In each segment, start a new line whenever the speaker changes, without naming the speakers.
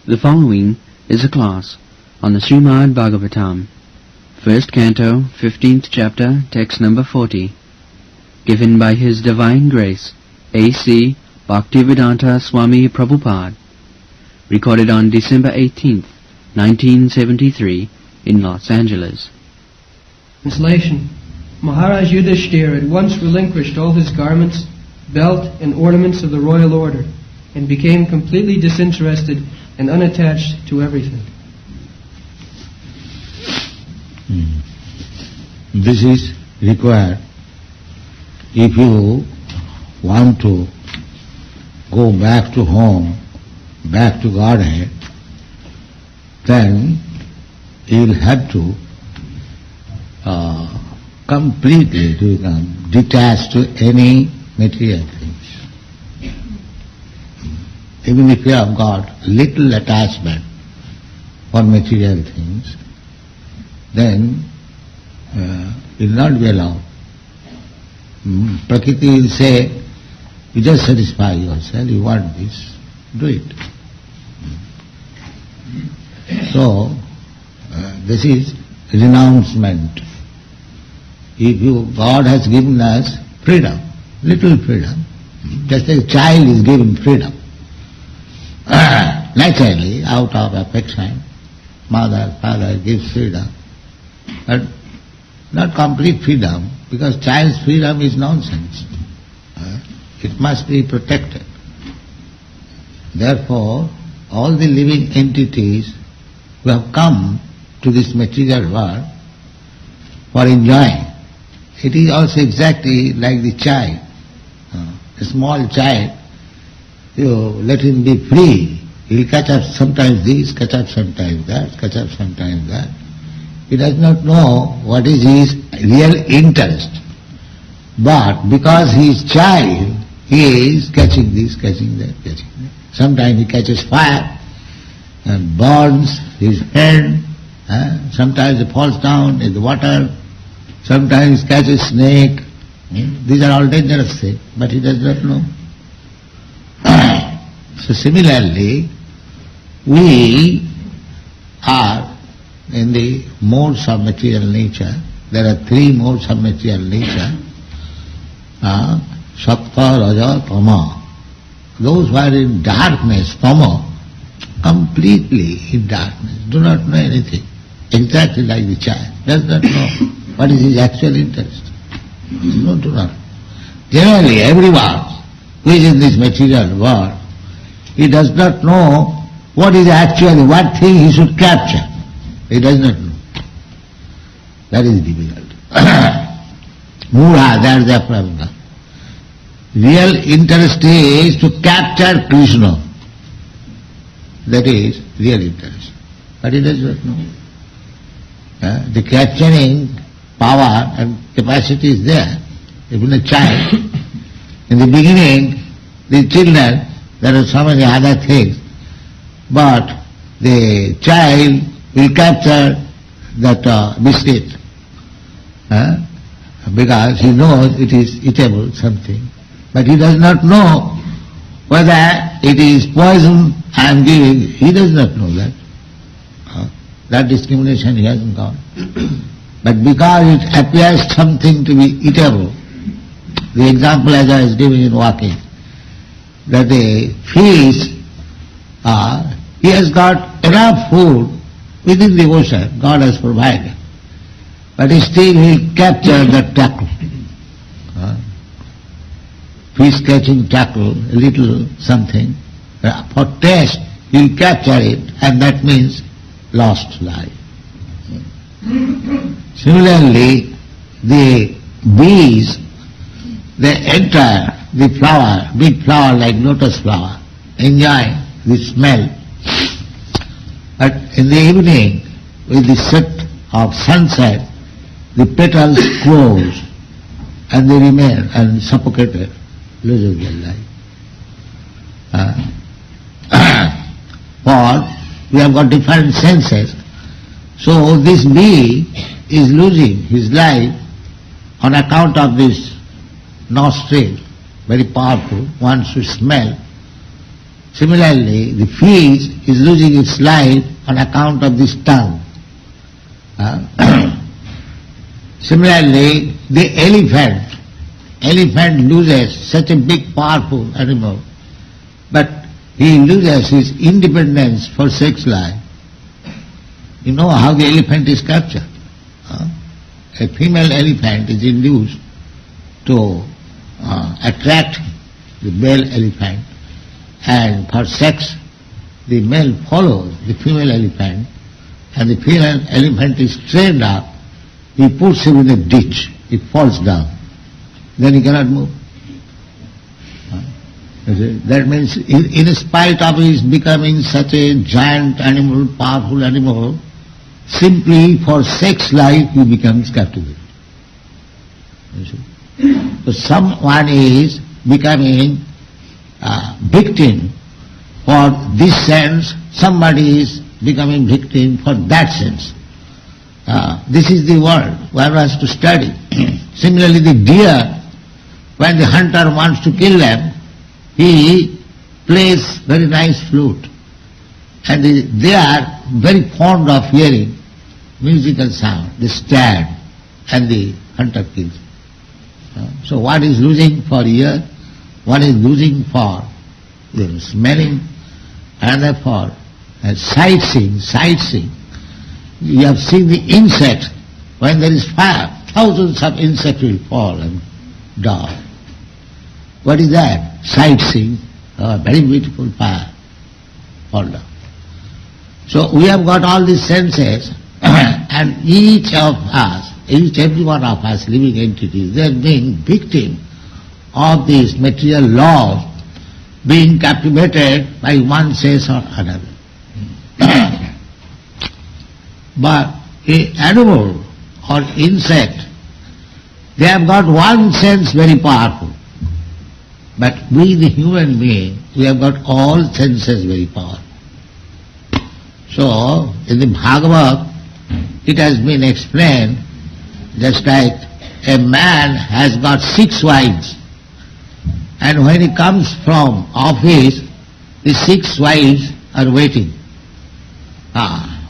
The following is a class on the Srimad Bhagavatam, 1st Canto, 15th Chapter, Text number 40, given by His Divine Grace, A.C. Bhaktivedanta Swami Prabhupada, recorded on December 18th, 1973, in Los Angeles.
Translation. Maharaja Yudhisthira at once relinquished all his garments, belt, and ornaments of the royal order, and became completely disinterested and unattached to everything.
This is required if you want to go back to home, back to Godhead, then you will have to completely become detached to any material things. Even if you have got little attachment for material things, then you will not be allowed. Prakriti will say, you just satisfy yourself, you want this, do it. So, this is renouncement. If God has given us freedom, little freedom, just like a child is given freedom, naturally, out of affection, mother, father gives freedom, but not complete freedom, because child's freedom is nonsense. It must be protected. Therefore, all the living entities who have come to this material world for enjoying, it is also exactly like the child. A small child, you let him be free, he will catch up sometimes this, catch up sometimes that, catch up sometimes that. He does not know what is his real interest. But because he is child, he is catching this, catching that, catching that. Sometimes he catches fire and burns his hand. Sometimes he falls down in the water. Sometimes he catches snake. These are all dangerous things, but he does not know. So similarly, we are in the modes of material nature. There are three modes of material nature. Sattva, Raja, Tama. Those who are in darkness, Tama, completely in darkness, do not know anything. Exactly like the child, does not know what is his actual interest. No, do not. Generally, everyone who is in this material world, he does not know what is actually, what thing he should capture. He does not know. That is difficult. Mura, that is the problem. Real interest is to capture Krishna. That is real interest. But he does not know. The capturing power and capacity is there. Even a child, in the beginning, the children, there are so many other things, but the child will capture that biscuit, because he knows it is eatable something, but he does not know whether it is poison I am giving. He does not know that. That discrimination he hasn't got. But because it appears something to be eatable, the example as I was giving in walking, that a fish, he has got enough food within the ocean, God has provided, but still he will capture that tackle. Fish catching tackle, a little something, for taste he will capture it, and that means lost life. Similarly, the bees, they enter the flower, big flower like lotus flower, enjoy the smell. But in the evening, with the set of sunset, the petals close and they remain and suffocated, losing their life. For we have got different senses. So this bee is losing his life on account of this nostril, very powerful, one should smell. Similarly, the fish is losing its life on account of this tongue. Similarly, the elephant loses such a big, powerful animal, but he loses his independence for sex life. You know how the elephant is captured. A female elephant is induced to attract the male elephant, and for sex the male follows the female elephant, and the female elephant is trained up. He puts him in a ditch, he falls down, then he cannot move. That means in spite of his becoming such a giant animal, powerful animal, simply for sex life he becomes captivated. So someone is becoming victim for this sense, somebody is becoming victim for that sense. This is the world one has to study. Similarly, the deer, when the hunter wants to kill them, he plays very nice flute, and they are very fond of hearing musical sound. They stand and the hunter kills. So one is losing for ear, one is losing for smelling, another for sightseeing. You have seen the insect. When there is fire, thousands of insects will fall and die. What is that? Sightseeing, very beautiful fire, fall down. So we have got all these senses, and every one of us living entities, they are being victim of these material laws, being captivated by one sense or another. But an animal or insect, they have got one sense very powerful. But we, the human being, we have got all senses very powerful. So, in the Bhagavad, it has been explained, just like a man has got 6 wives, and when he comes from office, the 6 wives are waiting.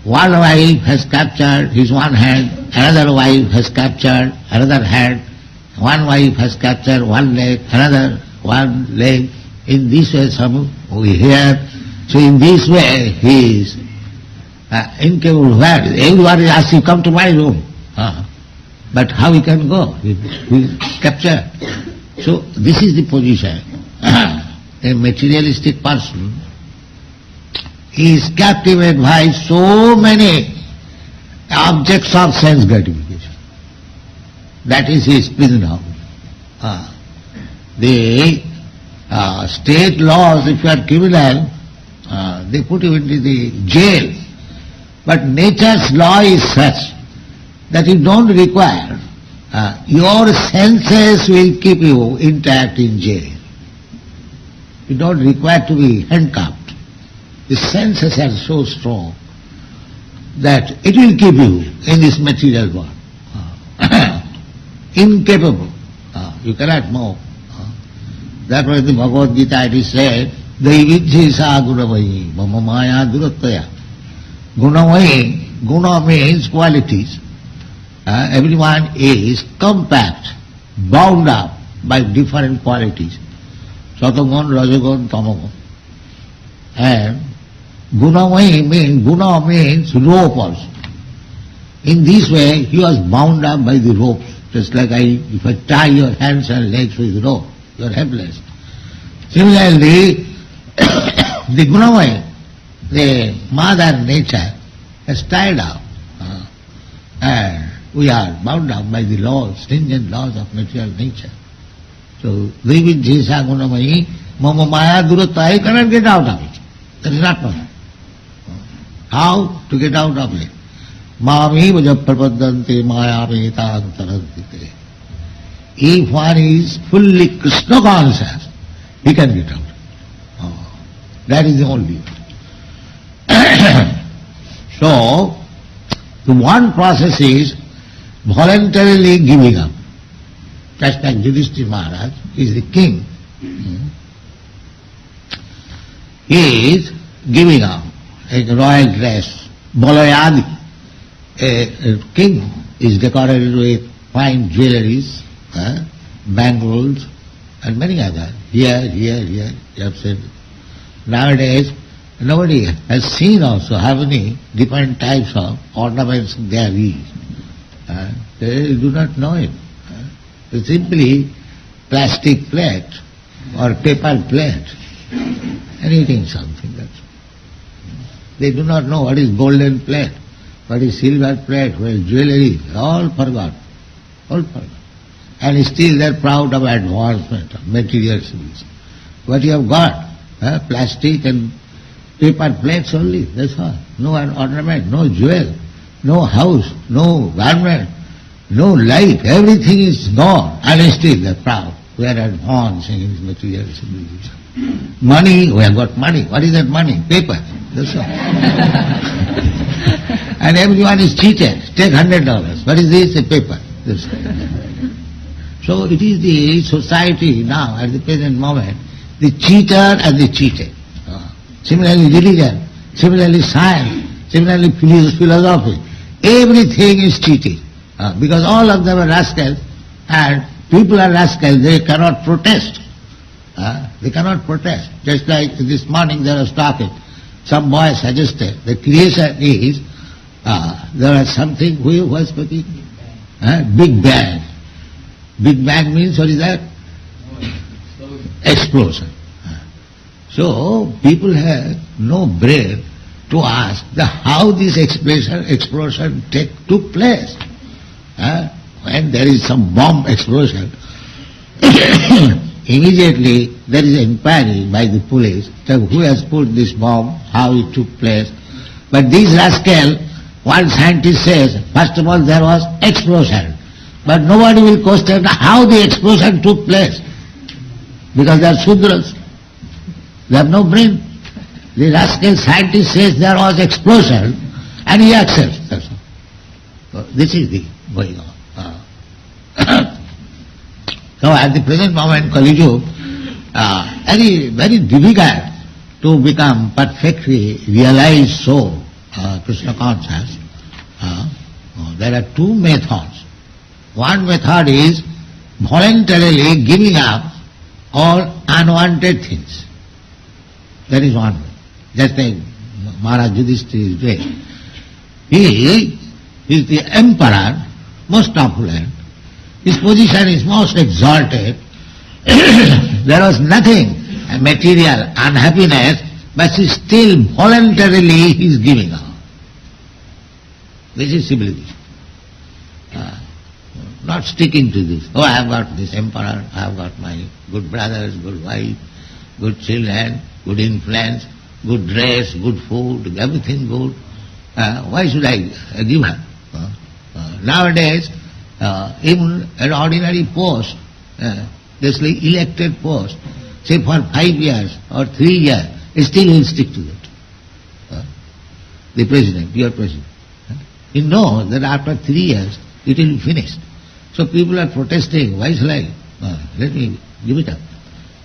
One wife has captured his one hand, another wife has captured another hand, one wife has captured one leg, another one leg. In this way, some we hear. So in this way, he is incapable. Where everyone is asking, come to my room. But how he can go? He is captured. So this is the position. A materialistic person, he is captivated by so many objects of sense gratification. That is his prison house. The state laws, if you are criminal, they put you into the jail. But nature's law is such that you don't require, your senses will keep you intact in jail. You don't require to be handcuffed. The senses are so strong that it will keep you in this material world. Incapable. You cannot move. Therefore in the Bhagavad Gita it is said, Daividjisa gunavayi mama maya durattaya. Gunavayi, guna means qualities. Everyone is compact, bound up by different qualities. Satagun, Rajagun, Tamagun. And Gunavayi means, guna means rope also. In this way he was bound up by the ropes. Just like if I tie your hands and legs with rope, you are helpless. Similarly, the Gunavayi, the mother nature, has tied up. And we are bound up by the laws, stringent laws of material nature. So, Devidjesa Gunavayi, Mama Maya Duratta, you cannot get out of it. That is not possible. How to get out of it? Mami vajaprapadante maya vetantarantite. If one is fully Krishna conscious, he can get out. That is the only way. So, the one process is voluntarily giving up. Just like Yudhisthira Maharaj is the king. he is giving up a royal dress, Balayadi. A king is decorated with fine jewelries, bangles, and many other. Here, you have said. Nowadays, nobody has seen also how many different types of ornaments there is. They do not know it. It's simply plastic plate or paper plate, anything, something. They do not know what is golden plate, what is silver plate, what is jewelry, all forgot. All forgot. And still they are proud of advancement of material civilization. What you have got? Plastic and paper plates only, that's all. No ornament, no jewel, no house, no garment, no life, everything is gone. And still they are proud. We are advancing in material civilization. Money, we have got money. What is that money? Paper, that's all. And everyone is cheated. Take $100. What is this? A paper. That's all. So it is the society now, at the present moment, the cheater and the cheated. Similarly religion, similarly science, similarly philosophy. Everything is cheating. Because all of them are rascals, and people are rascals, they cannot protest. They cannot protest. Just like this morning there was talking, some boy suggested the creation is, there was something, who was speaking? Big Bang. Big Bang means what is that? Explosion. So people have no brain to ask how this explosion took place. When there is some bomb explosion, immediately there is inquiry by the police that who has put this bomb, how it took place. But this rascal, one scientist says, first of all there was explosion. But nobody will question how the explosion took place. Because they are Sudras. They have no brain. The rascal scientist says there was explosion and he accepts. That's all. So this is the going on. So at the present moment, Kali Yuga, very difficult to become perfectly realized soul, Krishna conscious. There are two methods. One method is voluntarily giving up all unwanted things. That is one way. Just like Maharaja Yudhisthira is doing. He is the emperor, most opulent. His position is most exalted. There was nothing material, unhappiness, but still voluntarily he is giving up. This is civilization. Not sticking to this. Oh, I have got this emperor, I have got my good brothers, good wife, good children, good influence, good dress, good food, everything good. Why should I give her? Nowadays, even an ordinary post, this elected post, say for 5 years or 3 years, still he will stick to that. The president, your president. He knows that after 3 years it will be finished. So people are protesting, why shall I? Let me give it up.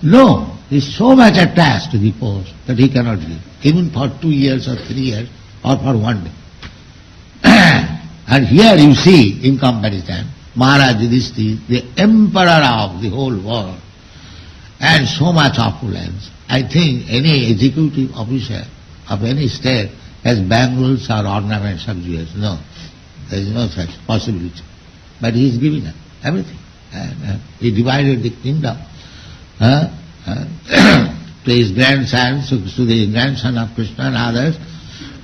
No, he is so much attached to the post that he cannot give, even for 2 years or 3 years or for 1 day. And here you see, in comparison, Maharaja Yudhisthira, the emperor of the whole world, and so much opulence. I think any executive officer of any state has bangles or ornaments of jewels. No, there is no such possibility. But he is giving up everything. And he divided the kingdom to his grandsons, to the grandson of Krishna and others.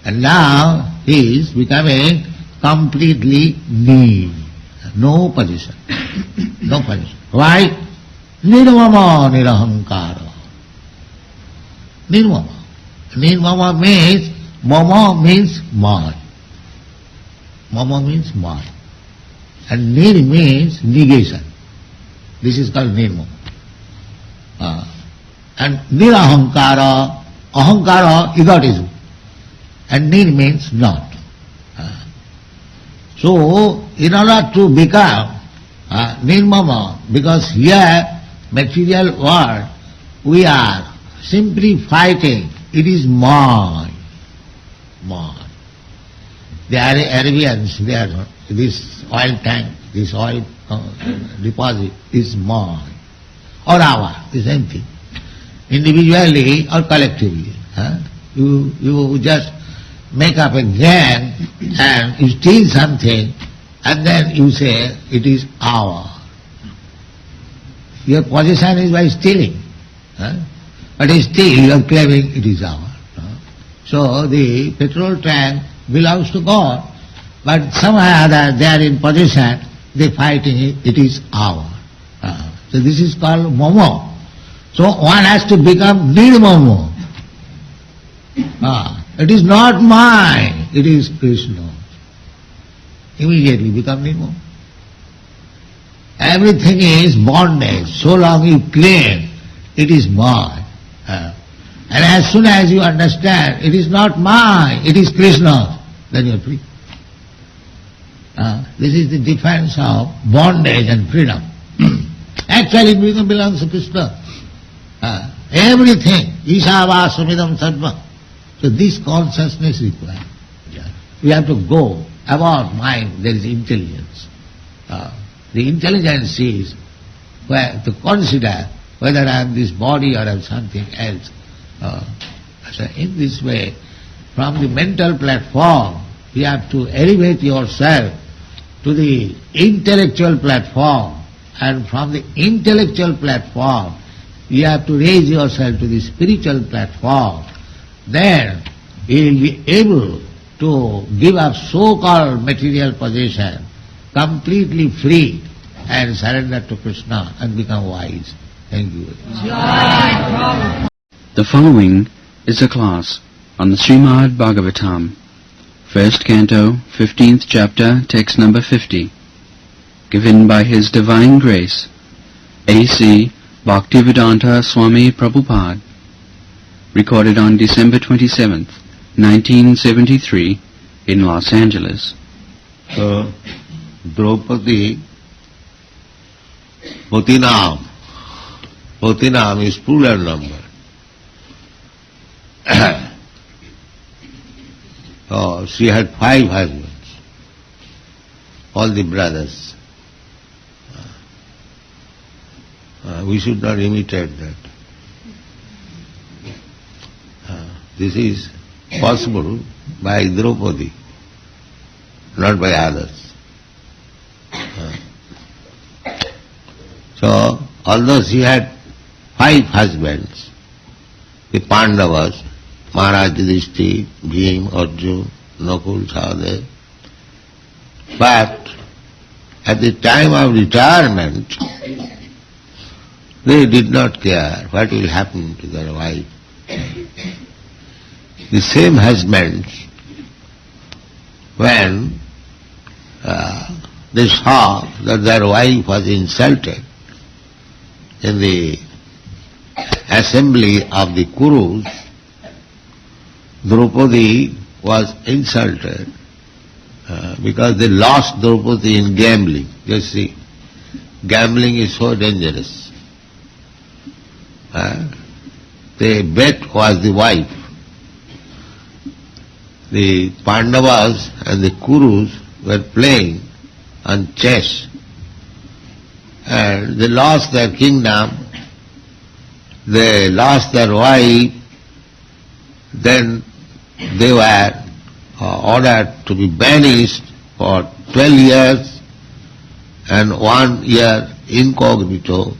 And now he is becoming completely need. No position. No position. Why? Nirmama nirahankara. Nirmama. Nirmama means, mama means my. Mama means my. And nir means negation. This is called nirmama. And nirahankara, ahankara, egotism. And nir means not. So, in order to become nirmama, because here, material world, we are simply fighting it is mine. Mine. The Arabians, this oil tank, this oil deposit is mine. Or our, the same thing. Individually or collectively. You just make up a gang and you steal something and then you say it is our. Your possession is by stealing. But still you are claiming it is our. So the petrol tank belongs to God, but somehow or other they are in possession, they fighting it is our. So this is called momo. So one has to become nirmomo. It is not mine, it is Krishna. Immediately become nirmomo. Everything is bondage. So long you claim it is mine. And as soon as you understand it is not mine, it is Krishna, then you are free. This is the difference of bondage and freedom. Actually it belongs to Krishna. Everything, Ishavasumidam Sarva. So this consciousness is required. We have to go above mind, there is intelligence. The intelligence is where to consider whether I am this body or I am something else. So in this way, from the mental platform, you have to elevate yourself to the intellectual platform, and from the intellectual platform, you have to raise yourself to the spiritual platform. Then you will be able to give up so-called material possession, completely free, and surrender to Krishna and become wise. Thank you.
The following is a class on the Srimad Bhagavatam, 1st Canto, 15th Chapter, Text number 50, given by His Divine Grace, A.C. Bhaktivedanta Swami Prabhupada, recorded on December 27th, 1973, in Los Angeles.
So, Draupadi, Potinam. Potinam is plural number. So she had 5 husbands, all the brothers. We should not imitate that. This is possible by Draupadi, not by others. So, although she had 5 husbands, the Pandavas, Maharaja Yudhisthira, Bhim, Arjuna, Nakul, Sahadev, but at the time of retirement, they did not care what will happen to their wife. The same husbands, when they saw that their wife was insulted in the assembly of the Kurus, Draupadi was insulted because they lost Draupadi in gambling. You see, gambling is so dangerous. The bet was the wife. The Pandavas and the Kurus were playing on chess, and they lost their kingdom, they lost their wife, then they were ordered to be banished for 12 years and 1 year incognito.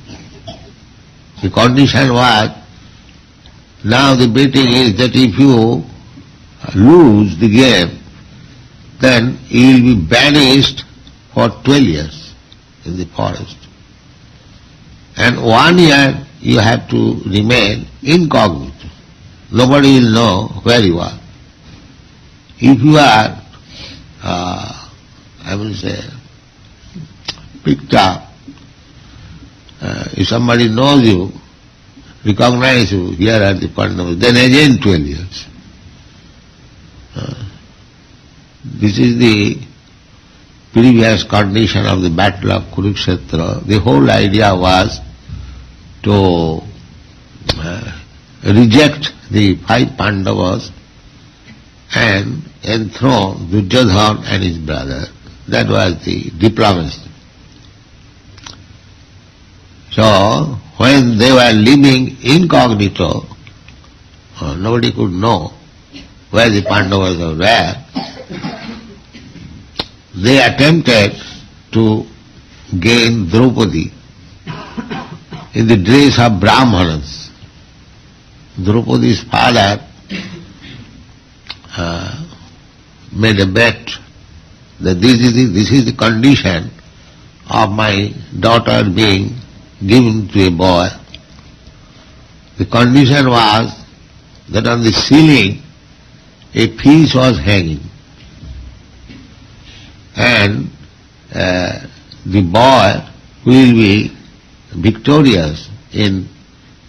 The condition was, now the betting is that if you lose the game, then you will be banished for 12 years in the forest. And 1 year you have to remain incognito. Nobody will know where you are. If you are, I will say, picked up, if somebody knows you, recognize you, here are the Pandavas, then again 12 years. This is the previous condition of the battle of Kurukshetra. The whole idea was to reject the 5 Pandavas and enthrone Duryodhana and his brother. That was the diplomacy. So, when they were living incognito, nobody could know where the Pandavas were, they attempted to gain Draupadi in the dress of Brahmanas. Draupadi's father made a bet that this is the condition of my daughter being given to a boy. The condition was that on the ceiling a fish was hanging, and the boy will be victorious in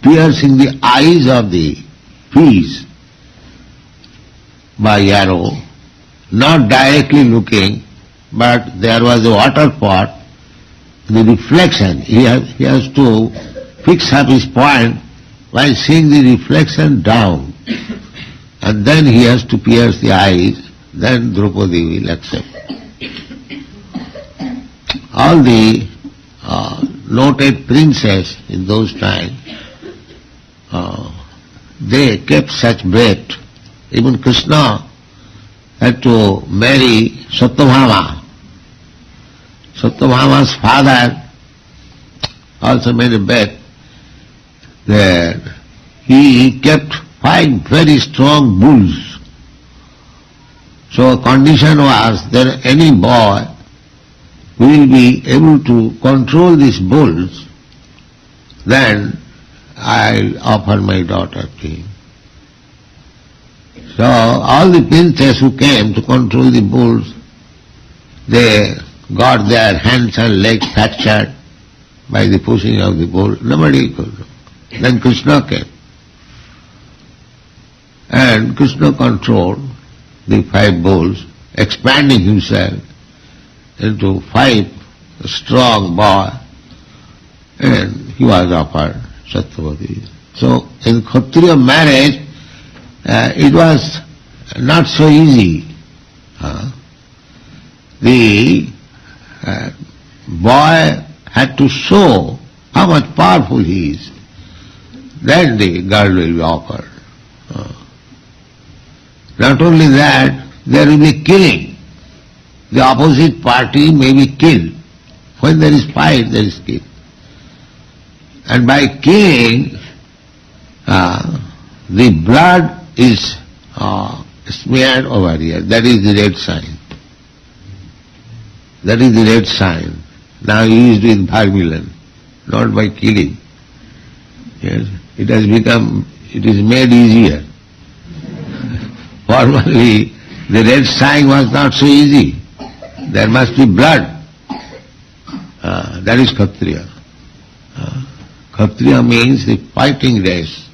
piercing the eyes of the fish by arrow, not directly looking, but there was a water pot, the reflection, he has to fix up his point by seeing the reflection down, and then he has to pierce the eyes, then Draupadi will accept. All the noted princes in those times, they kept such bet. Even Krishna had to marry Satyabhama. Satyabhama's father also made a bet that he kept 5 very strong bulls. So condition was that any boy will be able to control these bulls, then I'll offer my daughter to him. So all the princes who came to control the bulls, they got their hands and legs fractured by the pushing of the bull. Nobody could. Then Krishna came. And Krishna controlled the 5 bulls, expanding himself into 5 strong boys, and he was offered Satyavati. So in Kshatriya marriage, it was not so easy. The boy had to show how much powerful he is. Then the girl will be offered. Not only that, there will be killing. The opposite party may be killed. When there is fight, there is kill. And by killing, the blood is smeared over here. That is the red sign. That is the red sign. Now used with vermilion, not by killing. Yes, it has become, it is made easier. Formerly, the red sign was not so easy. There must be blood. That is Kshatriya. Kshatriya means the fighting race,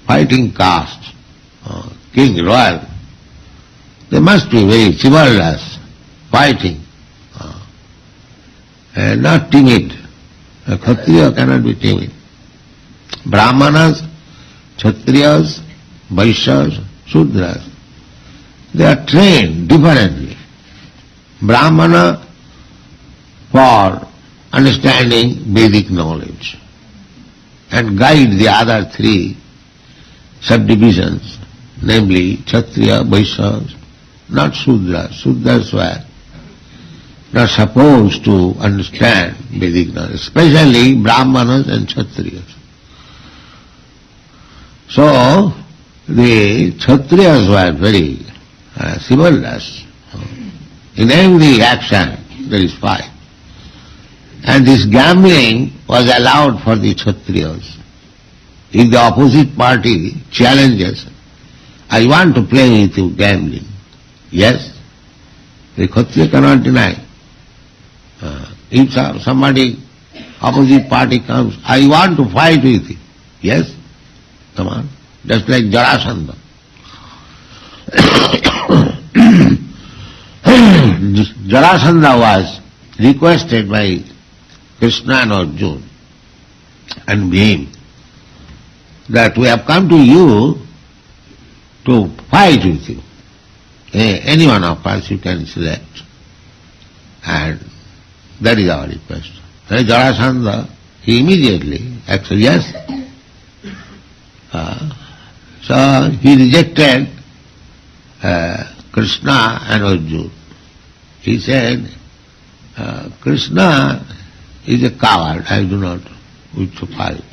fighting caste, king, royal. They must be very chivalrous, fighting, and not timid. A Kshatriya cannot be timid. Brahmanas, Kshatriyas, Vaishyas, Shudras, they are trained differently. Brahmana for understanding Vedic knowledge and guide the other 3 subdivisions, namely Kshatriya, Vaishyas, not Shudras. Shudras were not supposed to understand Vedic knowledge, especially Brahmanas and Kshatriyas. So, the Kshatriyas were very chivalrous. In every action there is fight. And this gambling was allowed for the Kshatriyas. If the opposite party challenges, I want to play with you gambling. Yes, the Kshatriya cannot deny. If somebody, opposite party comes, I want to fight with you. Yes, come on. Just like Jarasandha. Jarasandha was requested by Krishna and Arjuna and Bhim that we have come to you to fight with you. Any one of us you can select. And that is our request. And Jarasandha, he immediately acted, yes. So he rejected Krishna and Arjuna. He said, Krishna is a coward, I do not wish to fight.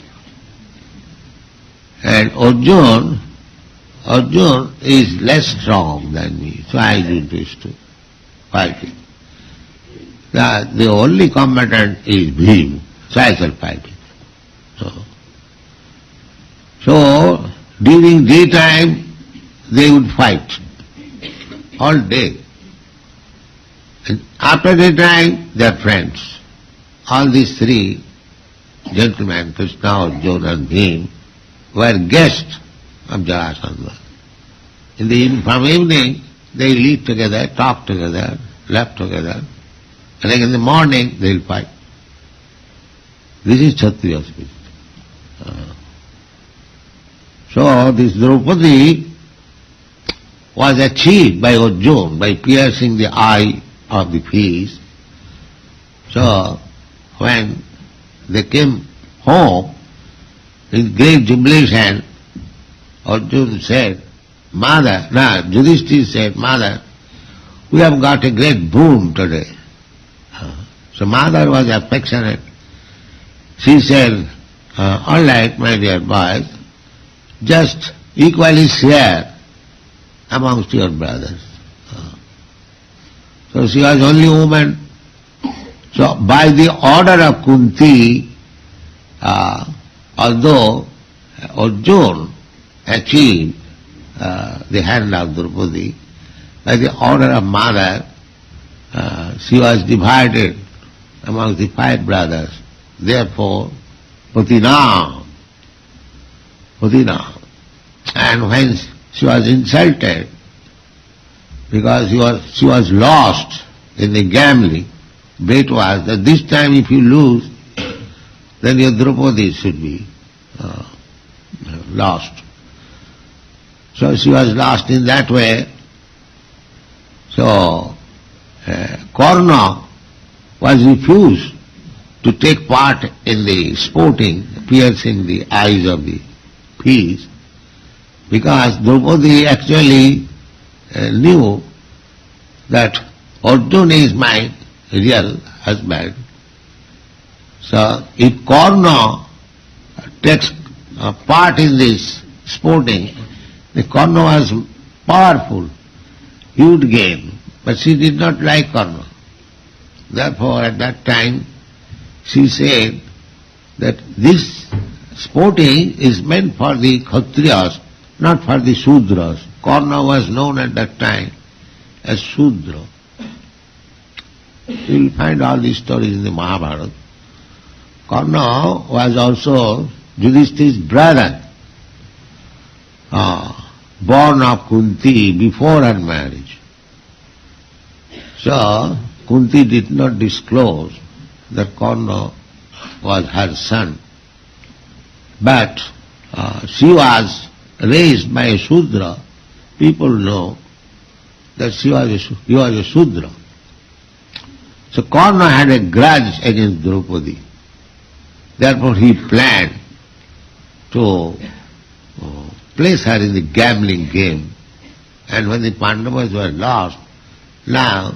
And Arjuna is less strong than me, so I don't wish to fight him. The only combatant is Bhim, so I shall fight him. So during daytime they would fight all day. And after daytime they are friends. All these three gentlemen, Krishna, Arjuna and Bhim, were guests of Jarasandha. From evening they will eat together, talk together, laugh together, and then in the morning they will fight. This is Kshatriya spirit. So this Draupadi was achieved by Arjuna by piercing the eye of the fish. So when they came home in great jubilation, Arjuna said, Yudhisthira said, Mother, we have got a great boon today. So mother was affectionate. She said, all right, my dear boys, just equally share amongst your brothers. So she was only woman. So by the order of Kunti, although Arjuna achieved the hand of Draupadi, by the order of mother, she was divided among the 5 brothers. Therefore, Patinam. And when she was insulted, because she was lost in the gambling, bet was that this time if you lose, then your Draupadi should be lost. So she was lost in that way. So Karna was refused to take part in the sporting, piercing the eyes of the fish, because Draupadi actually knew that Arjuna is my real husband. So if Karna takes part in this sporting, the Karna was powerful, he would gain, but she did not like Karna. Therefore at that time she said that this sporting is meant for the Kshatriyas, not for the Shudras. Karna was known at that time as Shudra. You will find all these stories in the Mahabharata. Karna was also Yudhisthira's brother, born of Kunti before her marriage. So Kunti did not disclose that Karna was her son. But she was raised by a Shudra. People know that he was a Shudra. So Karna had a grudge against Draupadi. Therefore he planned to place her in the gambling game. And when the Pandavas were lost, now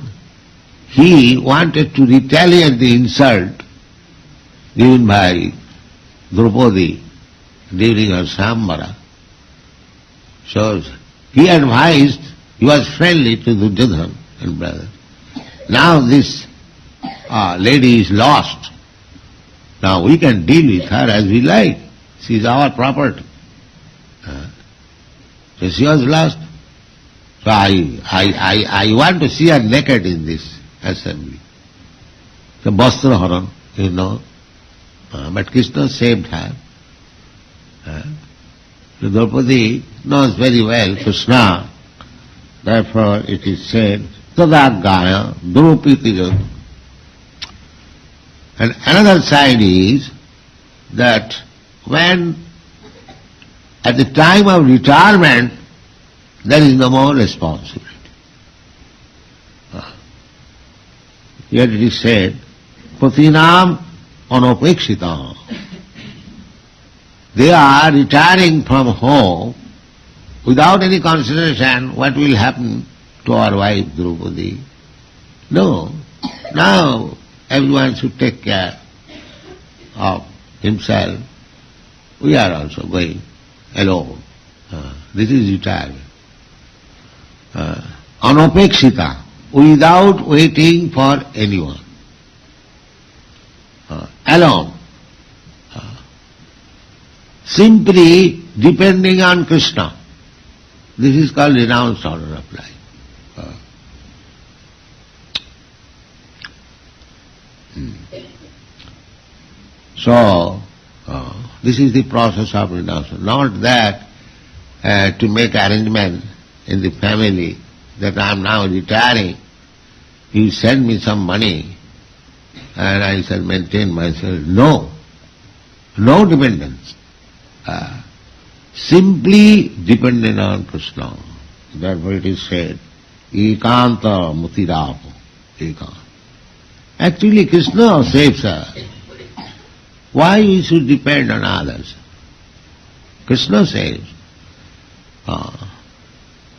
he wanted to retaliate the insult given by Draupadi during her Samvara. So he advised, he was friendly to Duryodhana and brother. Now this lady is lost. Now we can deal with her as we like. She is our property. So she was lost. So I want to see her naked in this assembly. So Bastra Haran, you know. But Krishna saved her. So Draupadi knows very well Krishna. Therefore it is said, Tadagaya Drupiti. And another side is that when at the time of retirement, there is no more responsibility. Here it is said, Patinam anopekshita. They are retiring from home without any consideration what will happen to our wife Draupadi. No, now everyone should take care of himself. We are also going alone. This is retirement. Anopekshita, without waiting for anyone. Alone. Simply depending on Krishna. This is called renounced order of life. So, this is the process of renunciation. Not that to make arrangement in the family that I am now retiring, you send me some money and I shall maintain myself. No. No dependence. Simply dependent on Krishna. Therefore it is said, Ekanta mutirapo. Ekanta. Actually Krishna saves us. Why we should depend on others? Krishna says.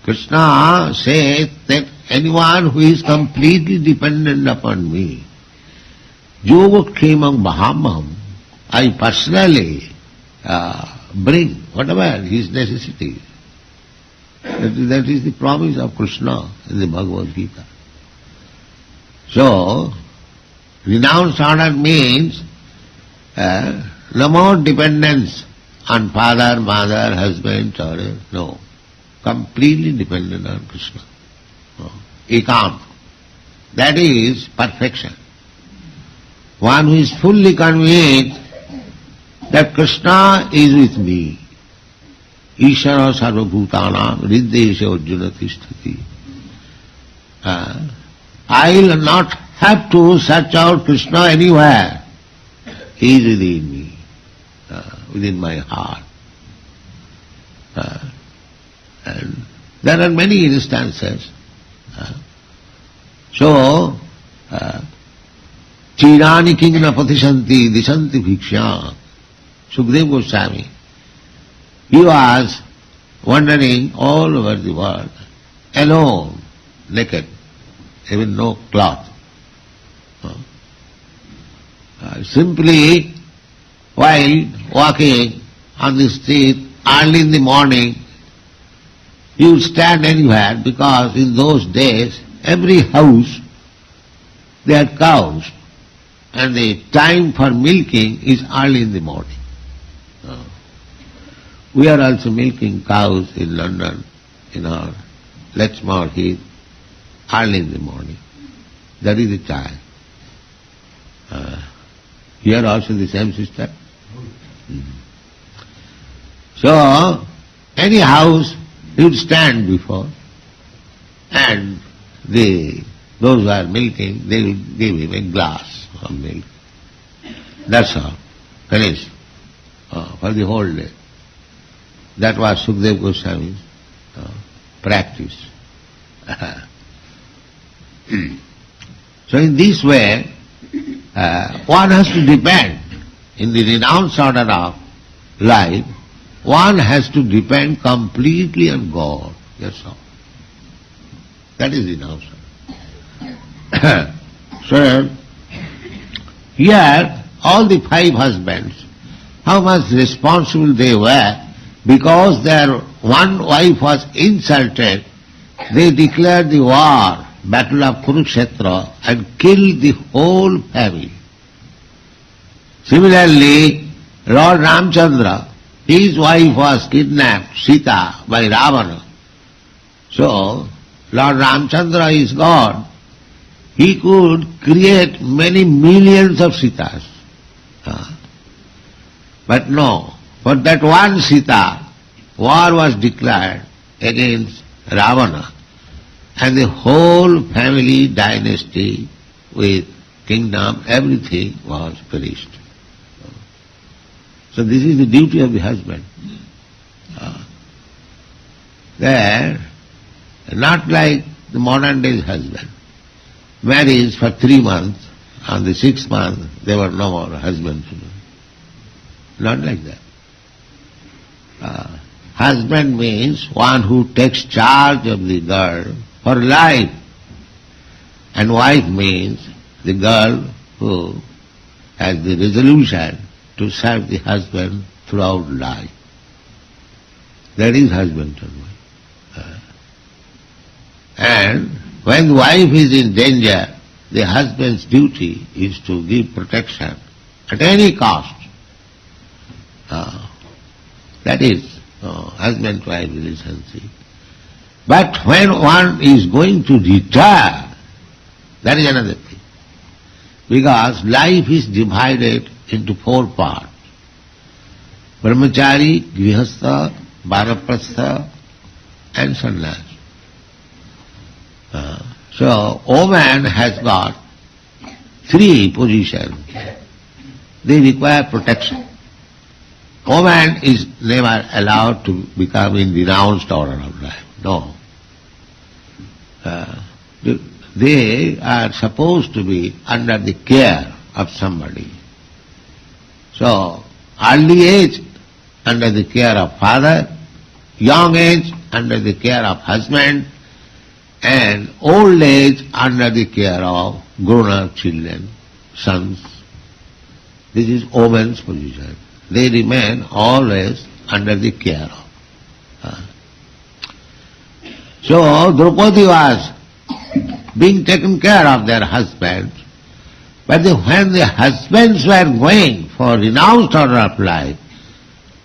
Krishna says that anyone who is completely dependent upon me, yoga kemam mahamam, I personally bring whatever his necessity. That is the promise of Krishna in the Bhagavad Gita. So, renounced order means no more dependence on father, mother, husband, or no. Completely dependent on Krishna. Ekam. That is perfection. One who is fully convinced that Krishna is with me. Ishara sarvabhutanam riddesha arjuna tisthati. I will not have to search out Krishna anywhere. He is within me, within my heart. And there are many instances. So, Chirani kingna patishanti disanti bhikshyam. Sukadeva Goswami, he was wandering all over the world, alone, naked, even no cloth. Simply, while walking on the street early in the morning, he would stand anywhere because in those days, every house, they had cows, and the time for milking is early in the morning. We are also milking cows in London, in our Lechmore Heath, early in the morning. That is the time. Here also the same system. So, any house he would stand before, and those who are milking, they will give him a glass of milk. That's all. Finished. For the whole day. That was Sukadeva Goswami's practice. So in this way, one has to depend, in the renounced order of life, one has to depend completely on God. That's all. That is renounced order. So, here, all the 5 husbands, how much responsible they were, because their one wife was insulted, they declared the war, battle of Kurukshetra, and killed the whole family. Similarly, Lord Ramchandra, his wife was kidnapped, Sita, by Ravana. So, Lord Ramchandra is God. He could create many millions of Sitas. But no, for that one Sita, war was declared against Ravana, and the whole family dynasty with kingdom, everything was perished. So this is the duty of the husband. They're not like the modern day husband. Marriage for 3 months, on the 6th month they were no more husband. Not like that. Husband means one who takes charge of the girl for life. And wife means the girl who has the resolution to serve the husband throughout life. That is husband and wife. And when the wife is in danger, the husband's duty is to give protection at any cost. That is husband-wife relationship. But when one is going to retire, that is another thing. Because life is divided into 4 parts. Brahmachari, Grihastha, Vanaprastha and Sannyas. So, woman has got 3 positions. They require protection. Woman is never allowed to become in renounced order of life. No. They are supposed to be under the care of somebody. So, early age under the care of father, young age under the care of husband, and old age under the care of grown-up children, sons. This is woman's position. They remain always under the care of. So Draupadi was being taken care of their husbands, but when the husbands were going for renounced order of life,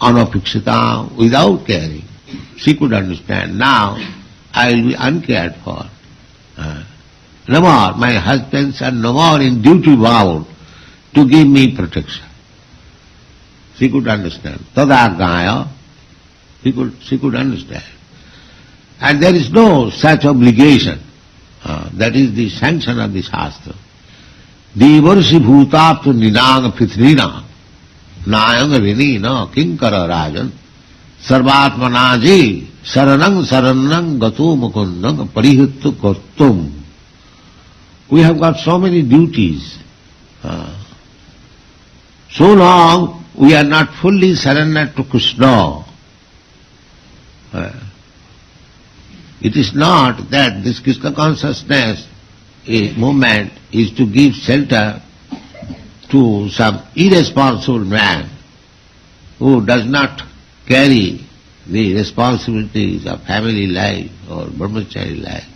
anapikshita, without caring, she could understand, now I will be uncared for. No more, my husbands are no more in duty bound to give me protection. She could understand. Tadagaya, she could understand. And there is no such obligation. That is the sanction of the Shastra. Devarsi bhutaptu ninang pithrina nayang vinina kinkara rajan sarvatmanaji saranang gato mukundang parihittu kartum. We have got so many duties. So long we are not fully surrendered to Krishna. It is not that this Krishna consciousness movement is to give shelter to some irresponsible man who does not carry the responsibilities of family life or brahmachari life.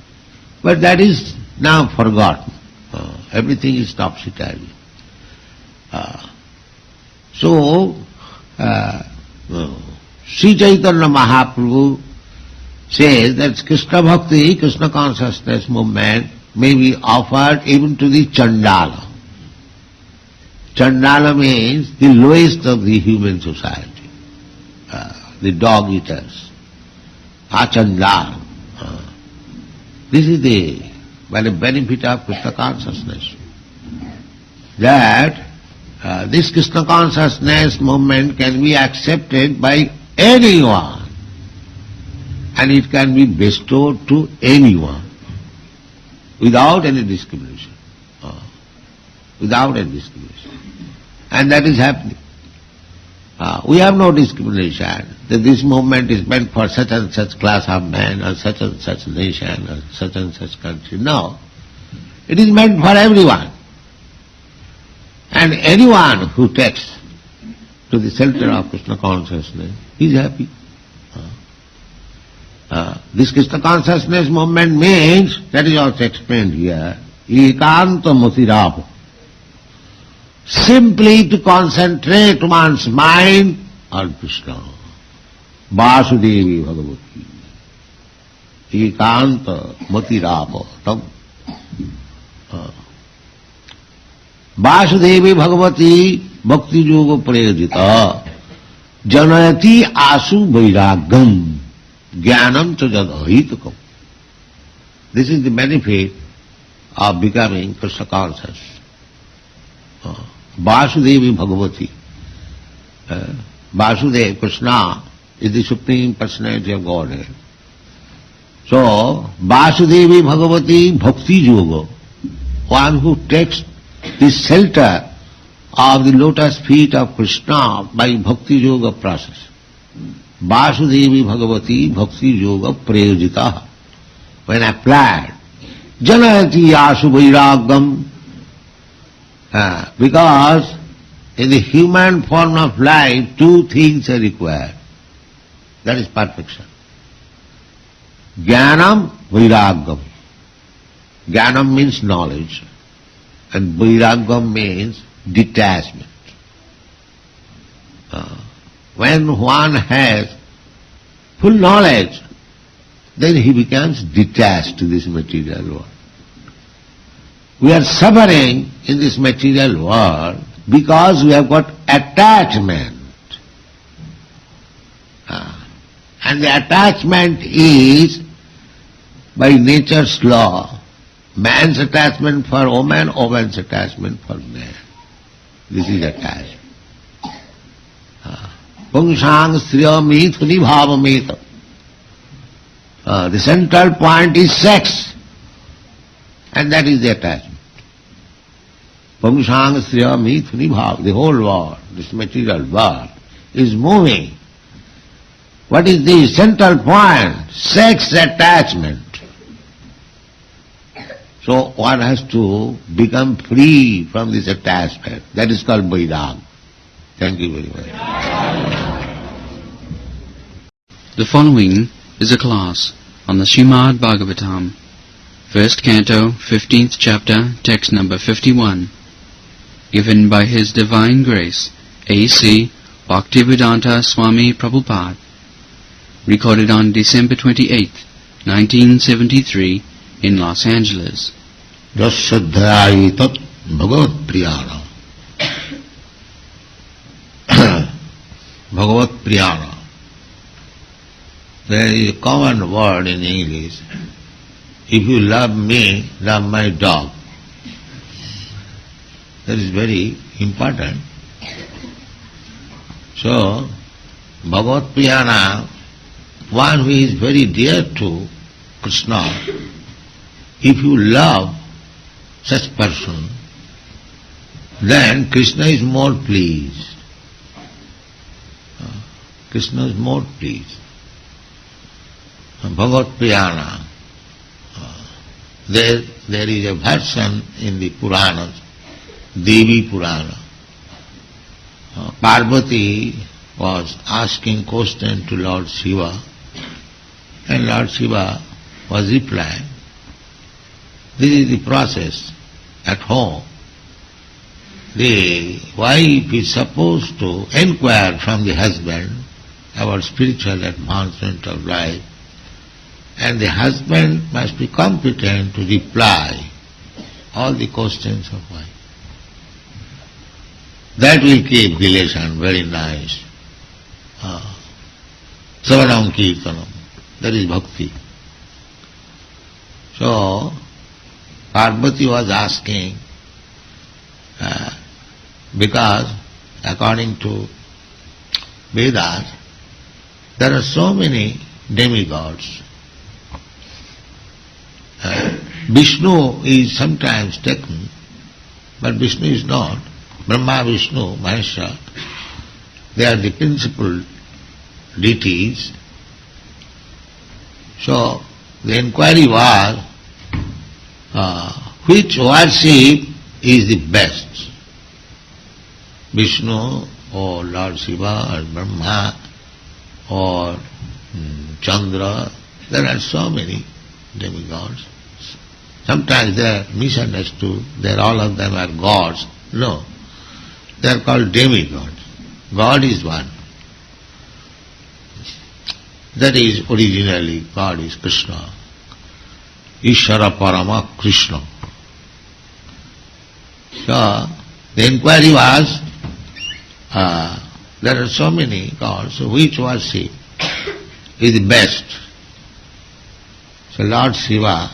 But that is now forgotten. Everything is topsy-turvy. So, Sri Chaitanya Mahaprabhu says that Krishna Bhakti, Krishna consciousness movement may be offered even to the Chandala. Chandala means the lowest of the human society, the dog eaters, Achandala. This is the benefit of Krishna consciousness. That this Krishna consciousness movement can be accepted by anyone, and it can be bestowed to anyone without any discrimination. Without any discrimination. And that is happening. We have no discrimination that this movement is meant for such and such class of men or such and such nation or such and such country. No. It is meant for everyone. And anyone who takes to the shelter of Krishna consciousness is happy. This Krishna consciousness movement means, that is also explained here, ekanta motirapa. Simply to concentrate one's mind on Krishna. Vasudevi Bhagavati. Ekanta motirapa. Vasudevi Bhagavati Bhakti Yoga Prayajita Janayati Asu Vairagam Jnanam Chajadhitakam. This is the benefit of becoming Krishna conscious. Vasudevi Bhagavati. Vasudeva, Krishna, is the Supreme Personality of Godhead. So, Vasudevi Bhagavati Bhakti Yoga, one who takes the shelter of the lotus feet of Krishna by Bhakti Yoga process. Vasudevi Bhagavati Bhakti Yoga Prayojita. When applied, Janayati Yasu Vairagam, because in the human form of life, two things are required. That is perfection. Jnanam, Vairagam. Jnanam means knowledge, and Vairagam means detachment. When one has full knowledge, then he becomes detached to this material world. We are suffering in this material world because we have got attachment. And the attachment is by nature's law, man's attachment for woman, woman's attachment for man. This is attachment. Pungsang striya mithuni bhavameta. The central point is sex, and that is the attachment. Pungsang striya mithuni bhav. The whole world, this material world, is moving. What is the central point? Sex attachment. So one has to become free from this attachment. That is called Vairag. Thank you very much.
The following is a class on the Srimad Bhagavatam, 1st Canto, 15th Chapter, text number 51, given by His Divine Grace, A.C. Bhaktivedanta Swami Prabhupada, recorded on December 28, 1973, in Los Angeles.
Jasadhyayi tat bhagavat priyana. Bhagavat priyana. There is a common word in English. If you love me, love my dog. That is very important. So, Bhagavat priyana, one who is very dear to Krishna, if you love such person, then Krishna is more pleased. Krishna is more pleased. Bhagavat priyana. There is a version in the Puranas, Devi Purana. Parvati was asking question to Lord Shiva, and Lord Shiva was replying. This is the process at home. The wife is supposed to inquire from the husband about spiritual advancement of life, and the husband must be competent to reply all the questions of wife. That will keep relation very nice. Savanam Kirtanam. That is bhakti. So, Parvati was asking, because according to Vedas, there are so many demigods. Vishnu is sometimes taken, but Vishnu is not. Brahma, Vishnu, Mahesha, they are the principal deities. So, the inquiry was, which worship is the best? Vishnu or Lord Shiva or Brahma or Chandra? There are so many demigods. Sometimes they are misunderstood, all of them are gods. No, they are called demigods. God is one. That is originally God is Krishna. Ishvara Parama Krishna. So, the inquiry was, there are so many gods, so which worship is the best? So Lord Shiva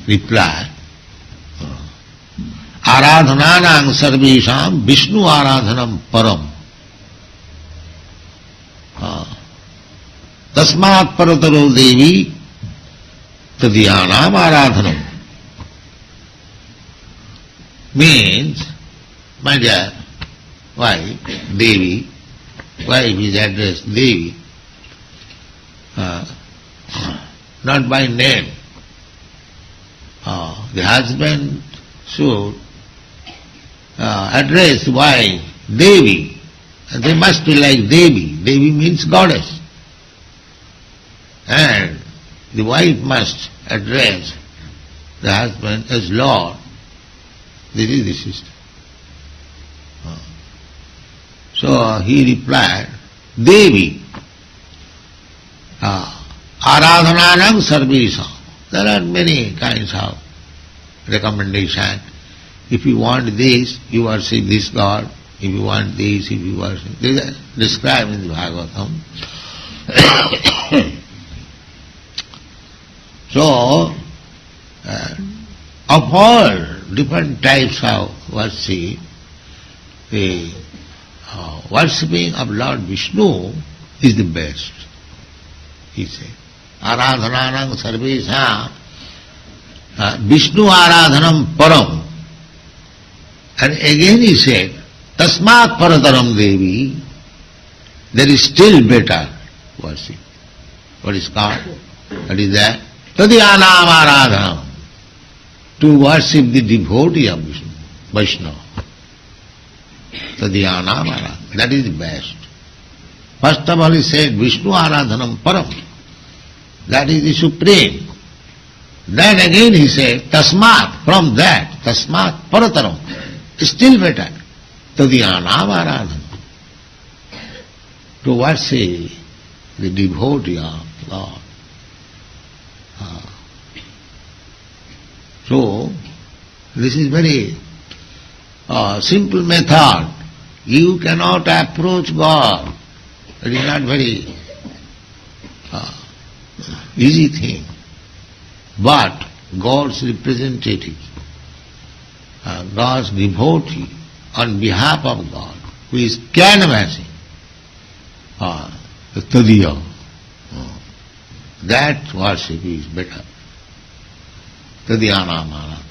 replied, Aradhananang sarvesham Vishnu aradhanam param. Tasmat parataro devi
tadyanam aradhanam. Means, my dear wife, Devi, wife is addressed Devi, not by name. The husband should address wife Devi. They must be like Devi. Devi means goddess. And the wife must address the husband as Lord. This is the system. So he replied, Devi, aradhananam sarvesam. There are many kinds of recommendation. If you want this, you worship this God. If you want this, if you worship... This is described in the Bhagavatam. So, of all different types of worship, the worshipping of Lord Vishnu is the best, he said. Aradhananam sarvesam Vishnu aradhanam param. And again he said, tasmat parataram Devi, there is still better worship. What is called? What is that? Tadyanam aradhanam. To worship the devotee of Vishnu, Vaishnava. Tadyanam aradhanam. That is the best. First of all he said, Vishnu aradhanam param. That is the supreme. Then again he said, tasmat, from that, tasmat parataram. Still better. Tadyanam aradhanam. To worship the devotee of Lord. So, this is very simple method. You cannot approach God. It is not very easy thing. But God's representative, God's devotee on behalf of God, who is canvassing the tadiya, that worship is better. Tadyanam aradhanam.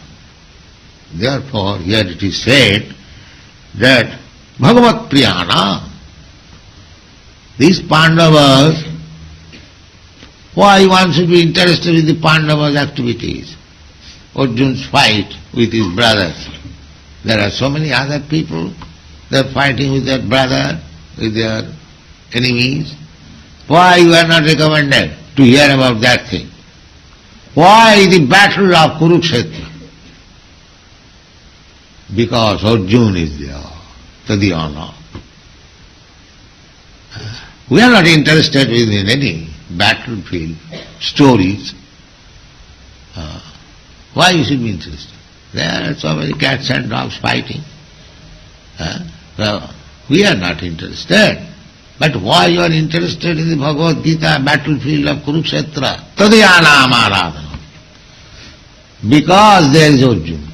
Therefore, here it is said that Bhagavat Priyana, these Pandavas, why one should be interested in the Pandavas' activities? Arjun's fight with his brothers. There are so many other people, they are fighting with their brother, with their enemies. Why you are not recommended to hear about that thing? Why the battle of Kurukshetra? Because Arjuna is there, Tadhyana. We are not interested in any battlefield stories. Why you should be interested? There are so many cats and dogs fighting. Well, we are not interested. But why you are interested in the Bhagavad Gita battlefield of Kurukshetra? Tadyanam aradhanam. Because there is Arjuna.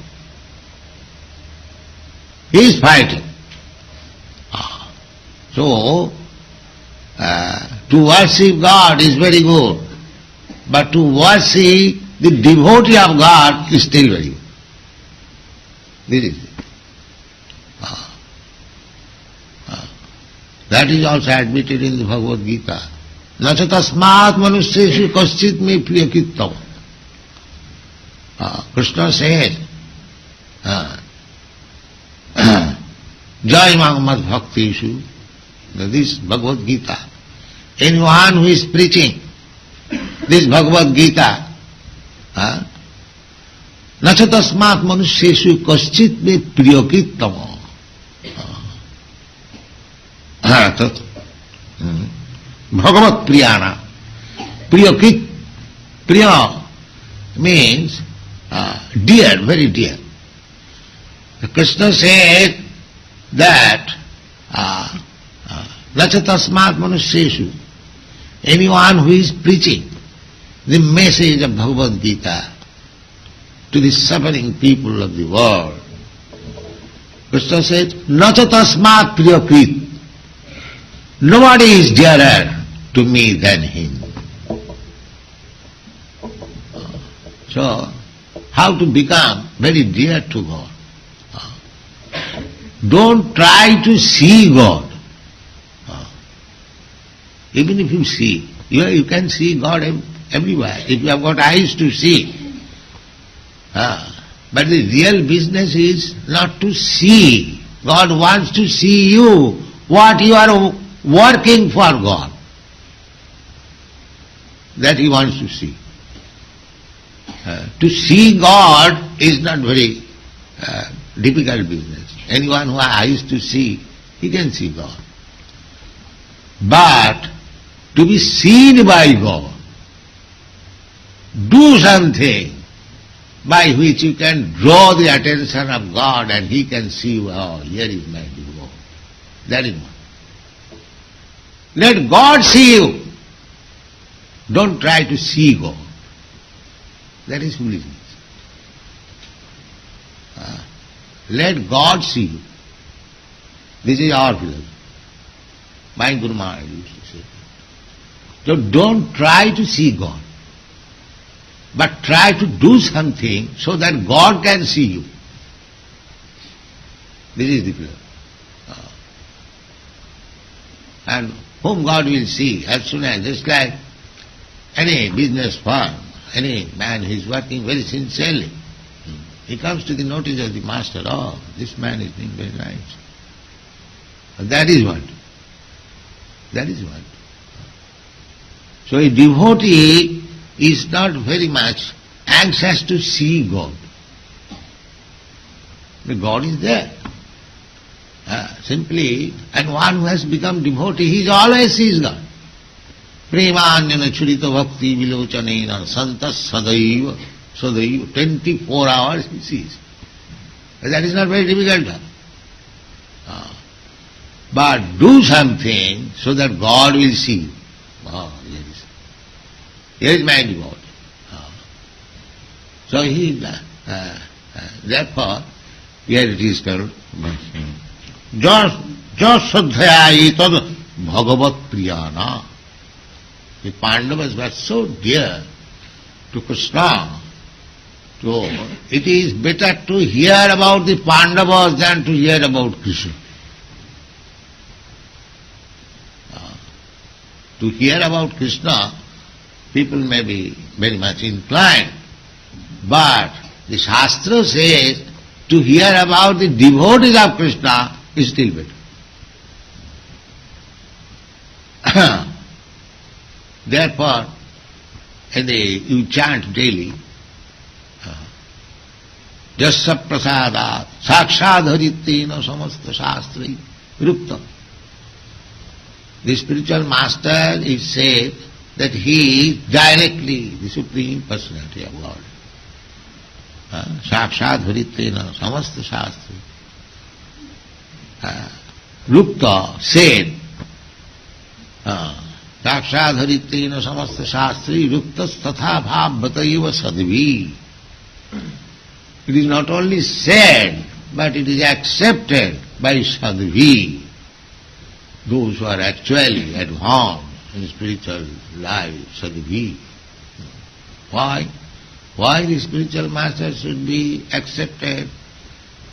He is fighting. So, to worship God is very good. But to worship the devotee of God is still very good. This is it. That is also admitted in the Bhagavad Gita. Nacha tasmat manusyeshu kaschit me priyakittam. Krishna says, Jai Magamat Bhaktishu, this Bhagavad Gita. Anyone who is preaching this Bhagavad Gita, Nacha tasmat manusyeshu kaschit me priyakittam. Bhagavat Priyana. Priyakit. Priya means dear, very dear. Krishna said that Nachatasmat manusyeshu, anyone who is preaching the message of Bhagavad Gita to the suffering people of the world, Krishna said, Nachatasmat priyakrit. Nobody is dearer to me than him. So, how to become very dear to God? Don't try to see God. Even if you see, you can see God everywhere, if you have got eyes to see. But the real business is not to see. God wants to see you, what you are working for God. That He wants to see. To see God is not very difficult business. Anyone who has eyes to see, he can see God. But to be seen by God, do something by which you can draw the attention of God and He can see you. Oh, here is my devotee. That is one. Let God see you. Don't try to see God. That is foolishness. Let God see you. This is our philosophy. My Guru Maharaj used to say. So don't try to see God, but try to do something so that God can see you. This is the philosophy. And whom God will see as soon as, just like any business firm, any man who is working very sincerely, he comes to the notice of the master, oh, this man is being very nice. That is what. That is what. So a devotee is not very much anxious to see God. The God is there. Simply, and one who has become devotee, he always sees God. Premanyana churita bhakti vilochanena santas sadaiva, sadaiva, 24 hours he sees. That is not very difficult. But do something so that God will see you. Oh, here is my devotee. So he, therefore, here it is called Jasadhyaya tad bhagavat priyana. The Pandavas were so dear to Krishna, so it is better to hear about the Pandavas than to hear about Krishna. To hear about Krishna, people may be very much inclined, but the Shastra says to hear about the devotees of Krishna is still better. Therefore, you chant daily, Jasya prasadat sakshadharittena samasta shastri rupta. The spiritual master is said that he is directly the Supreme Personality of God. Sakshadharittena samasta shastri. Rupta said, Sakshadharittena samasta shastri ruptas tatha bhavataiva sadvi. It is not only said, but it is accepted by sadvi, those who are actually at home in spiritual life, sadvi. Why? Why the spiritual master should be accepted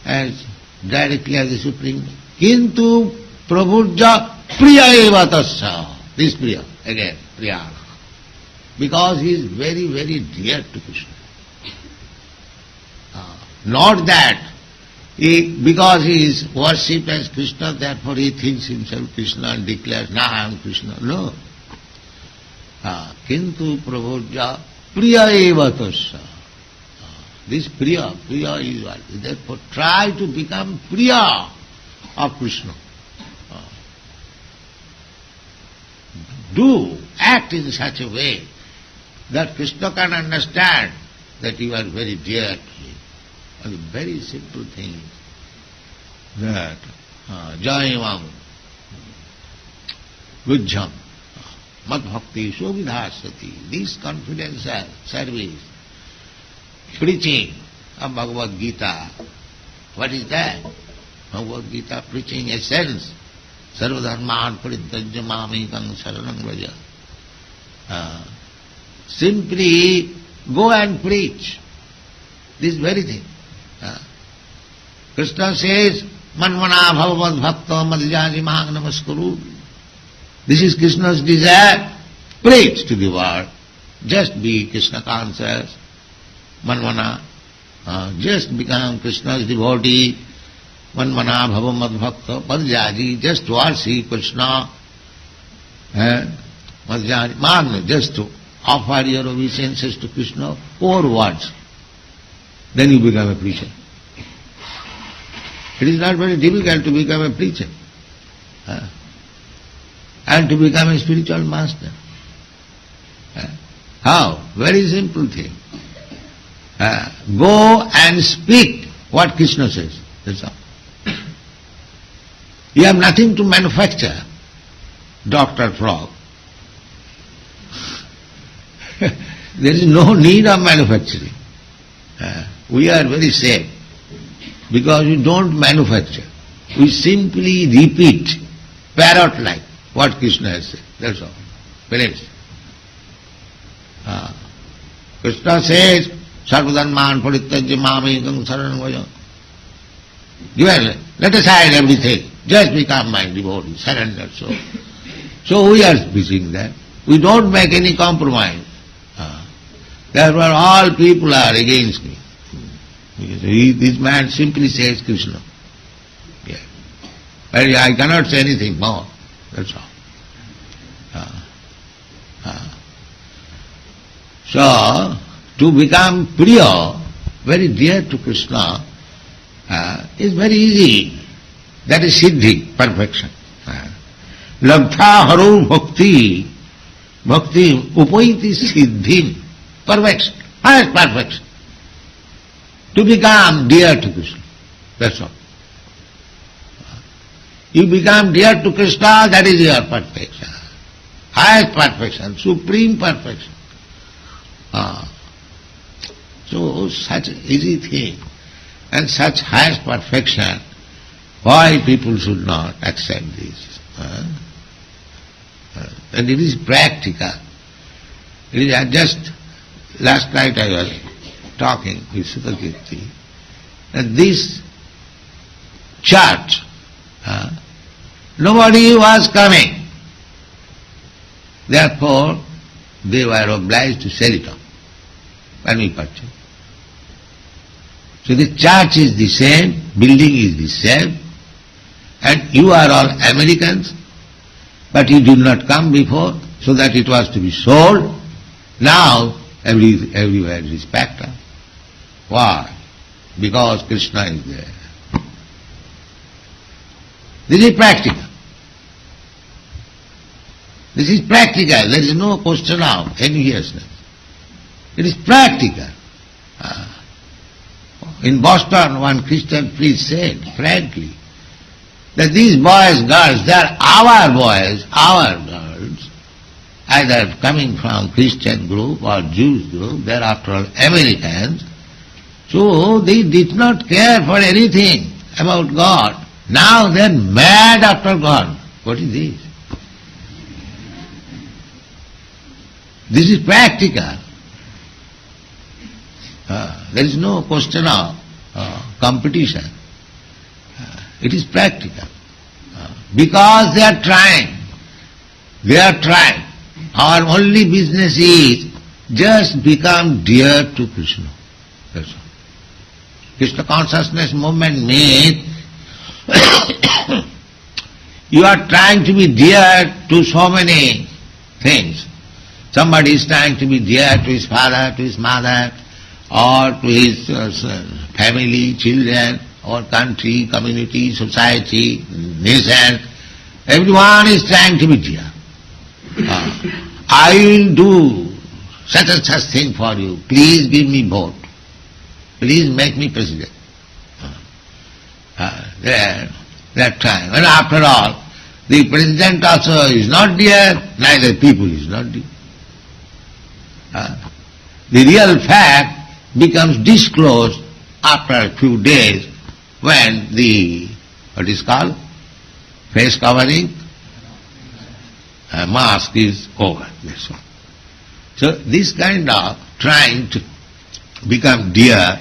as directly as the Supreme? Kintu prabhurja priya eva tasya. This priya, again, priya. Because he is very, very dear to Krishna. Not that because he is worshipped as Krishna, therefore he thinks himself Krishna and declares, "Na, I am Krishna." No. Kintu prabhurja priya eva tasya. This priya is what? Therefore try to become priya of Krishna. Do, act in such a way that Krishna can understand that you are very dear to him. And the very simple thing is that Jayamam Vujjham Mad Bhakti Sovidhasati, this confidential service, preaching of Bhagavad Gita. What is that? Bhagavad Gita preaching essence. Sarvadharman parittajya mamekam saranam vraja. Simply go and preach this very thing. Krishna says, Manmana bhavavad bhakta madhyani mahang namaskuru. This is Krishna's desire. Preach to the world. Just be Krishna conscious. Manmana. Just become Krishna's devotee. Manmana bhavavad bhakta madhyani. Just worship Krishna. Madhyani mahang. Just to offer your obeisances to Krishna. 4 words. Then you become a preacher. It is not very difficult to become a preacher and to become a spiritual master. How? Very simple thing. Go and speak what Krishna says. That's all. You have nothing to manufacture, Dr. Frog. There is no need of manufacturing. We are very safe because we don't manufacture. We simply repeat, parrot-like, what Krishna has said. That's all. Finished. Krishna says, Sarvadanman parityajya mamekam saranam vajam. Let aside everything. Just become my devotee, surrender. So we are preaching that. We don't make any compromise. Therefore all people are against me. Because this man simply says Krishna. Yeah. But I cannot say anything more. That's all. So, to become Priya, very dear to Krishna, is very easy. That is Siddhi, perfection. Labdha haro bhakti, bhakti upaiti siddhim, perfection, highest perfection. To become dear to Krishna, that's all. You become dear to Krishna, that is your perfection. Highest perfection, supreme perfection. So such easy thing and such highest perfection, why people should not accept this? And it is practical. It is just last night I was talking with Sudhakirti, that this church, nobody was coming. Therefore, they were obliged to sell it off when we purchased. So the church is the same, building is the same, and you are all Americans, but you did not come before, so that it was to be sold. Now everywhere is spectre. Why? Because Krishna is there. This is practical. This is practical. There is no question of enviousness. It is practical. In Boston, one Christian priest said, frankly, that these boys, girls, they are our boys, our girls, either coming from Christian group or Jewish group, they are after all Americans. So they did not care for anything about God. Now they are mad after God. What is this? This is practical. There is no question of competition. It is practical. Because they are trying. They are trying. Our only business is just become dear to Krishna. That's all. Krishna consciousness movement means you are trying to be dear to so many things. Somebody is trying to be dear to his father, to his mother, or to his family, children, or country, community, society, nation. Everyone is trying to be dear. I will do such and such thing for you. Please give me vote. Please make me president. They are trying. And after all, the president also is not dear, neither people is not dear. The real fact becomes disclosed after a few days when the, what is called, face covering, mask is over. That's all. So this kind of trying to become dear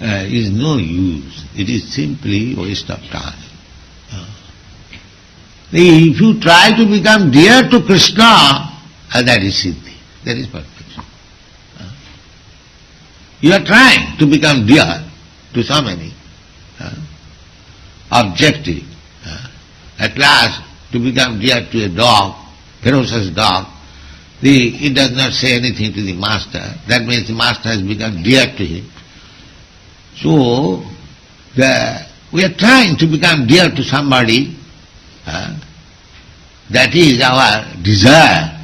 is no use. It is simply waste of time. If you try to become dear to Krishna, that is siddhi, that is perfection. You are trying to become dear to so many objective. At last, to become dear to a dog, ferocious dog, it does not say anything to the master. That means the master has become dear to him. So, we are trying to become dear to somebody. That is our desire,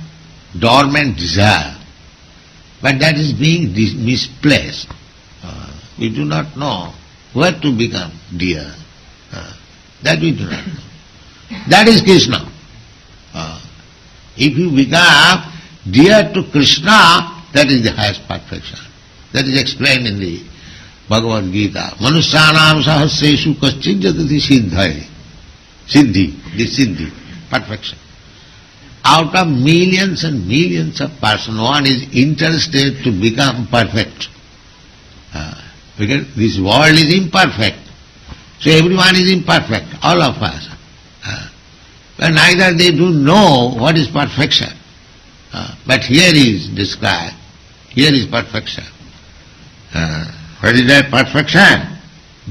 dormant desire. But that is being misplaced. We do not know where to become dear. That we do not know. That is Krishna. If you become dear to Krishna, that is the highest perfection. That is explained in the Bhagavad Gita. Manusyanam sahasreshu kaschid jatati siddhai. Siddhi, the siddhi, perfection. Out of millions and millions of persons, one is interested to become perfect. Because this world is imperfect. So everyone is imperfect, all of us. But neither they do know what is perfection. But here is described, here is perfection. What is that perfection?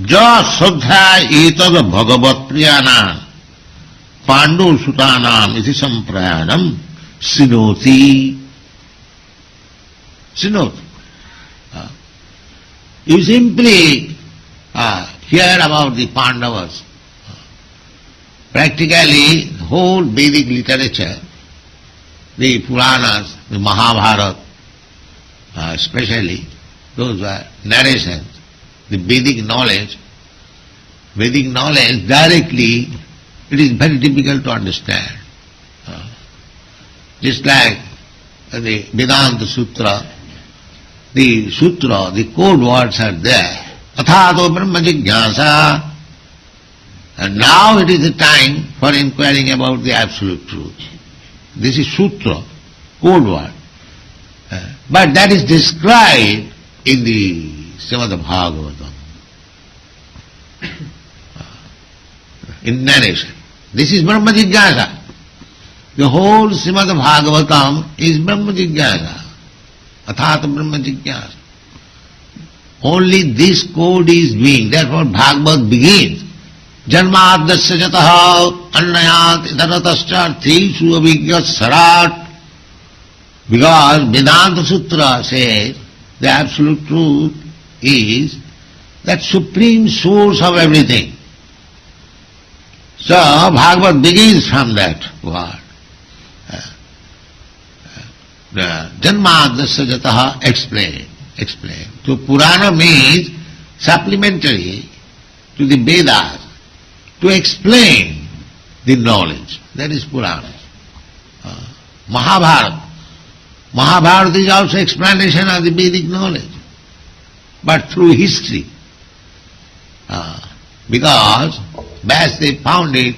Ja swadha etad bhagavat priyanam pandu sutanam iti samprayanam sinoti. Sinoti. You simply hear about the Pandavas. Practically, the whole Vedic literature, the Puranas, the Mahabharata, especially, those were narrations, the Vedic knowledge directly, it is very difficult to understand. Just like the Vedanta Sutra, the code words are there. Athato Brahma Jigyasa. And now it is the time for inquiring about the absolute truth. This is Sutra, code word. But that is described in the Srimad Bhagavatam. In narration. This is Brahma Jigyasa. The whole Srimad Bhagavatam is Brahma Jigyasa. Athata Brahma Jigyasa. Only this code is being, therefore Bhagavad begins. Janmadasya jataha annayat idaratascha trishu abhigyat sarat. Because Vedanta Sutra says the absolute truth is that supreme source of everything. So Bhagavad begins from that word. Janmadasya jataha, explain. So Purana means supplementary to the Vedas, to explain the knowledge. That is Purana. Mahabharata is also explanation of the Vedic knowledge, but through history. Because Vyasa found it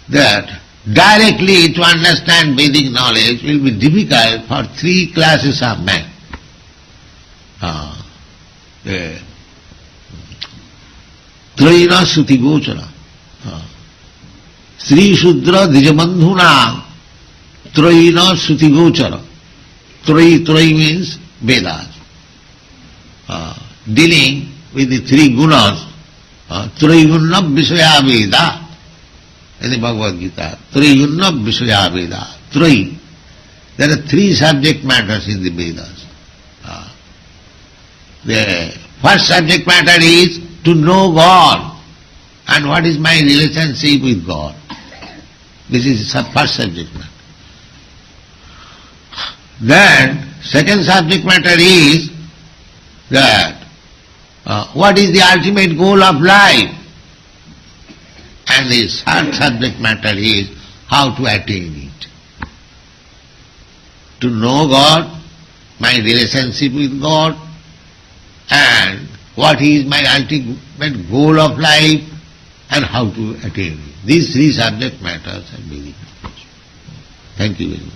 that directly to understand Vedic knowledge will be difficult for three classes of men. Trayina Suti Gochara. Sri Shudra Dijabandhuna Trayina Suti Gochara. Tray means Vedas. Dealing with the three gunas, Trayunna Vishaya Veda. In the Bhagavad Gita, Trayunna Vishaya Veda. Tray. There are three subject matters in the Vedas. The first subject matter is to know God and what is my relationship with God. This is the first subject matter. Then, second subject matter is that what is the ultimate goal of life? And the third subject matter is how to attain it. To know God, my relationship with God, and what is my ultimate goal of life, and how to attain it. These three subject matters are very important. Thank you very much.